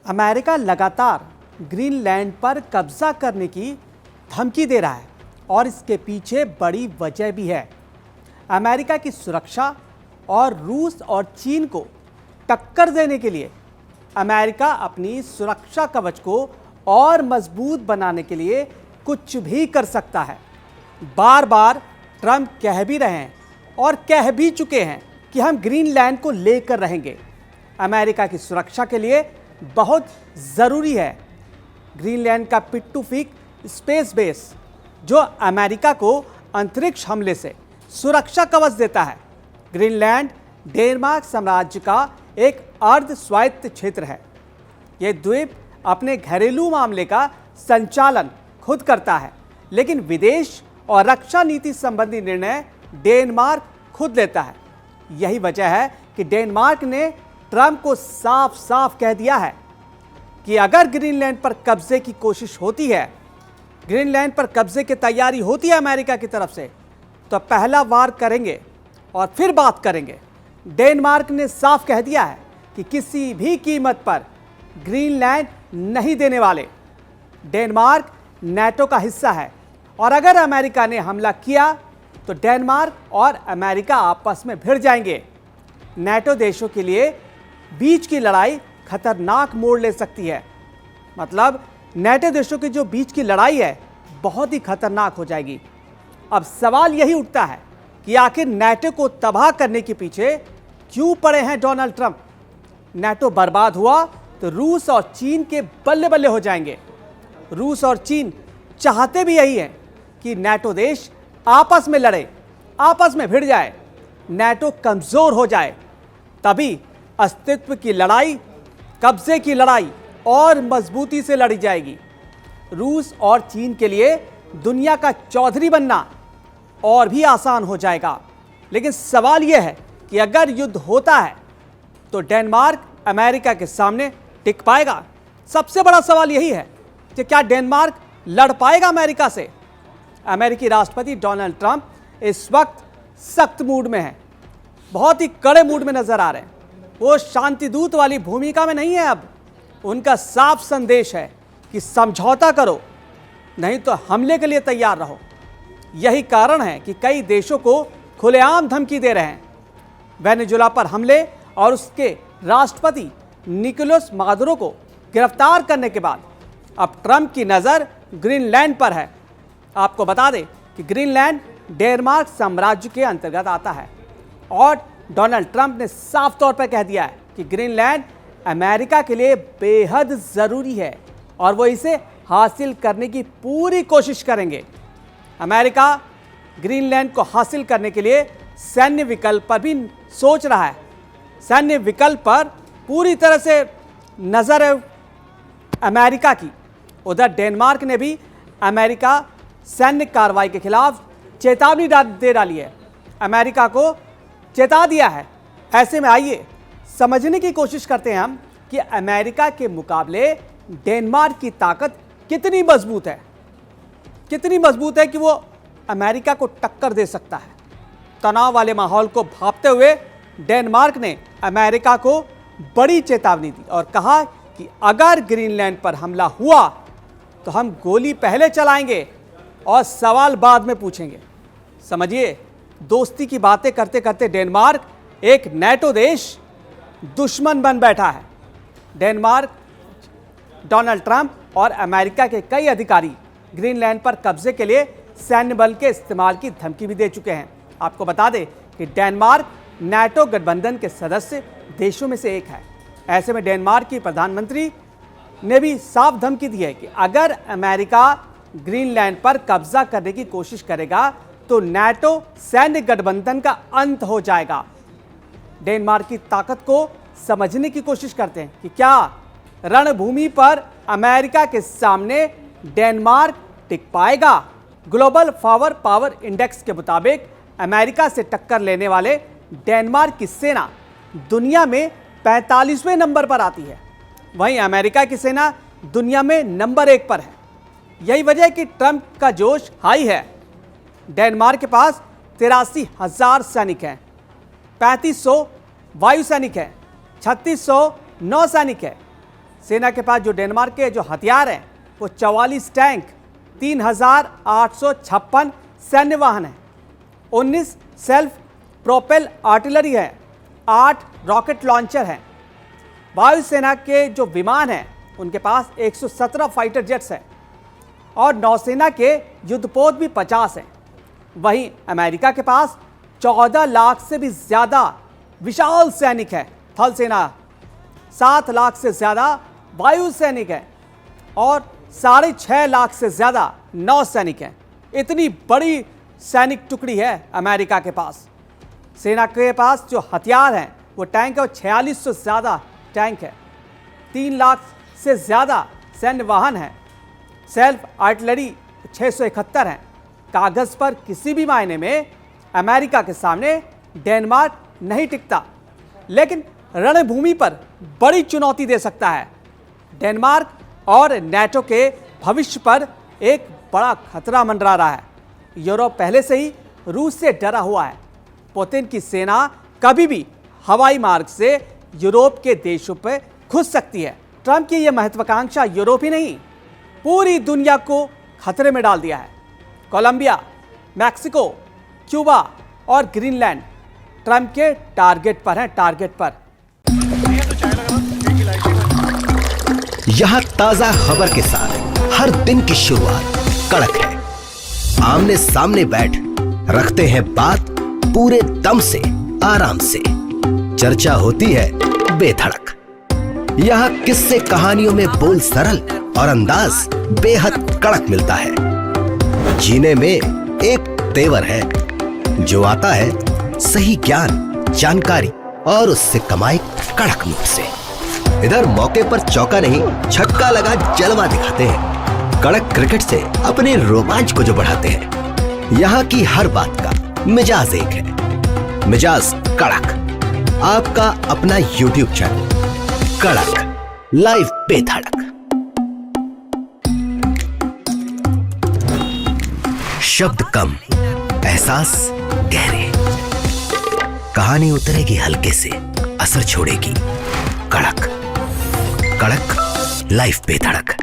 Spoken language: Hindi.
अमेरिका लगातार ग्रीनलैंड पर कब्जा करने की धमकी दे रहा है और इसके पीछे बड़ी वजह भी है। अमेरिका की सुरक्षा और रूस और चीन को टक्कर देने के लिए अमेरिका अपनी सुरक्षा कवच को और मजबूत बनाने के लिए कुछ भी कर सकता है। बार बार ट्रंप कह भी रहे हैं और कह भी चुके हैं कि हम ग्रीनलैंड को लेकर रहेंगे। अमेरिका की सुरक्षा के लिए बहुत ज़रूरी है ग्रीनलैंड का पिट्टू पीक स्पेस बेस, जो अमेरिका को अंतरिक्ष हमले से सुरक्षा कवच देता है। ग्रीनलैंड डेनमार्क साम्राज्य का एक अर्ध स्वायत्त क्षेत्र है। यह द्वीप अपने घरेलू मामले का संचालन खुद करता है, लेकिन विदेश और रक्षा नीति संबंधी निर्णय डेनमार्क खुद लेता है। यही वजह है कि डेनमार्क ने ट्रंप को साफ साफ कह दिया है कि अगर ग्रीनलैंड पर कब्जे की कोशिश होती है, ग्रीनलैंड पर कब्जे की तैयारी होती है अमेरिका की तरफ से, तो पहला वार करेंगे और फिर बात करेंगे। डेनमार्क ने साफ कह दिया है कि किसी भी कीमत पर ग्रीनलैंड नहीं देने वाले। डेनमार्क नाटो का हिस्सा है और अगर अमेरिका ने हमला किया तो डेनमार्क और अमेरिका आपस में भिड़ जाएंगे। नाटो देशों के लिए बीच की लड़ाई खतरनाक मोड़ ले सकती है। मतलब नाटो देशों की जो बीच की लड़ाई है बहुत ही खतरनाक हो जाएगी। अब सवाल यही उठता है कि आखिर नाटो को तबाह करने के पीछे क्यों पड़े हैं डोनाल्ड ट्रंप। नाटो बर्बाद हुआ तो रूस और चीन के बल्ले बल्ले हो जाएंगे। रूस और चीन चाहते भी यही है कि नाटो देश आपस में लड़े, आपस में भिड़ जाए, नाटो कमजोर हो जाए। तभी अस्तित्व की लड़ाई, कब्जे की लड़ाई और मजबूती से लड़ी जाएगी। रूस और चीन के लिए दुनिया का चौधरी बनना और भी आसान हो जाएगा। लेकिन सवाल यह है कि अगर युद्ध होता है तो डेनमार्क अमेरिका के सामने टिक पाएगा। सबसे बड़ा सवाल यही है कि क्या डेनमार्क लड़ पाएगा अमेरिका से। अमेरिकी राष्ट्रपति डोनाल्ड ट्रंप इस वक्त सख्त मूड में हैं, बहुत ही कड़े मूड में नजर आ रहे हैं। वो शांतिदूत वाली भूमिका में नहीं है। अब उनका साफ संदेश है कि समझौता करो, नहीं तो हमले के लिए तैयार रहो। यही कारण है कि कई देशों को खुलेआम धमकी दे रहे हैं। वेनेजुला पर हमले और उसके राष्ट्रपति निकोलस मादुरो को गिरफ्तार करने के बाद अब ट्रंप की नज़र ग्रीनलैंड पर है। आपको बता दें कि ग्रीनलैंड डेनमार्क साम्राज्य के अंतर्गत आता है और डोनाल्ड ट्रंप ने साफ तौर पर कह दिया है कि ग्रीनलैंड अमेरिका के लिए बेहद ज़रूरी है और वो इसे हासिल करने की पूरी कोशिश करेंगे। अमेरिका ग्रीनलैंड को हासिल करने के लिए सैन्य विकल्प पर भी सोच रहा है। सैन्य विकल्प पर पूरी तरह से नज़र है अमेरिका की। उधर डेनमार्क ने भी अमेरिका सैन्य कार्रवाई के खिलाफ चेतावनी दे डाली है, अमेरिका को चेता दिया है। ऐसे में आइए समझने की कोशिश करते हैं हम कि अमेरिका के मुकाबले डेनमार्क की ताकत कितनी मजबूत है। कितनी मजबूत है कि वो अमेरिका को टक्कर दे सकता है। तनाव वाले माहौल को भांपते हुए डेनमार्क ने अमेरिका को बड़ी चेतावनी दी और कहा कि अगर ग्रीनलैंड पर हमला हुआ तो हम गोली पहले चलाएंगे और सवाल बाद में पूछेंगे। समझिए, दोस्ती की बातें करते करते डेनमार्क एक नाटो देश दुश्मन बन बैठा है। डेनमार्क, डोनाल्ड ट्रंप और अमेरिका के कई अधिकारी ग्रीनलैंड पर कब्जे के लिए सैन्य बल के इस्तेमाल की धमकी भी दे चुके हैं। आपको बता दें कि डेनमार्क नाटो गठबंधन के सदस्य देशों में से एक है। ऐसे में डेनमार्क की प्रधानमंत्री ने भी साफ धमकी दी है कि अगर अमेरिका ग्रीनलैंड पर कब्जा करने की कोशिश करेगा तो नाटो सैन्य गठबंधन का अंत हो जाएगा। डेनमार्क की ताकत को समझने की कोशिश करते हैं कि क्या रणभूमि पर अमेरिका के सामने डेनमार्क टिक पाएगा। ग्लोबल पावर इंडेक्स के मुताबिक अमेरिका से टक्कर लेने वाले डेनमार्क की सेना दुनिया में 45वें नंबर पर आती है। वहीं अमेरिका की सेना दुनिया में नंबर 1 पर है। यही वजह है कि ट्रंप का जोश हाई है। डेनमार्क के पास 83,000 सैनिक हैं, 3500 वायु सैनिक हैं, 3600 नौसैनिक है, सेना के पास जो डेनमार्क के जो हथियार हैं वो 44 टैंक, 3,856 सैन्य वाहन हैं, 19 सेल्फ प्रोपेल आर्टिलरी है, 8 रॉकेट लॉन्चर हैं। वायुसेना के जो विमान हैं उनके पास 117 फाइटर जेट्स हैं और नौसेना के युद्धपोत भी 50 हैं। वहीं अमेरिका के पास 14 लाख से भी ज़्यादा विशाल सैनिक है थल सेना, 7 लाख से ज़्यादा वायु सैनिक है और 6.5 लाख से ज़्यादा नौ सैनिक हैं। इतनी बड़ी सैनिक टुकड़ी है अमेरिका के पास। सेना के पास जो हथियार हैं वो टैंक है, 4600 से ज़्यादा टैंक है, 3 लाख से ज़्यादा सैन्य वाहन है, सेल्फ आर्टिलरी 671 हैं। कागज़ पर किसी भी मायने में अमेरिका के सामने डेनमार्क नहीं टिकता, लेकिन रणभूमि पर बड़ी चुनौती दे सकता है। डेनमार्क और नेटो के भविष्य पर एक बड़ा खतरा मंडरा रहा है। यूरोप पहले से ही रूस से डरा हुआ है। पुतिन की सेना कभी भी हवाई मार्ग से यूरोप के देशों पर घुस सकती है। ट्रंप की यह महत्वाकांक्षा यूरोप ही नहीं, पूरी दुनिया को खतरे में डाल दिया है। कोलंबिया, मैक्सिको, क्यूबा और ग्रीनलैंड ट्रंप के टारगेट पर हैं, टारगेट पर। यहां ताजा खबर के साथ हर दिन की शुरुआत कड़क है। आमने सामने बैठ रखते हैं बात पूरे दम से, आराम से। चर्चा होती है बेधड़क। यहां किस्से कहानियों में बोल सरल और अंदाज बेहद कड़क मिलता है। जीने में एक तेवर है जो आता है सही ज्ञान, जानकारी और उससे कमाई कड़क नोट से। इधर मौके पर चौका नहीं छक्का लगा जलवा दिखाते हैं। कड़क क्रिकेट से अपने रोमांच को जो बढ़ाते हैं। यहाँ की हर बात का मिजाज एक है, मिजाज कड़क। आपका अपना YouTube चैनल कड़क लाइव पे धड़क। शब्द कम, एहसास गहरे। कहानी उतरेगी हल्के से, असर छोड़ेगी कड़क। कड़क लाइव पे धड़क।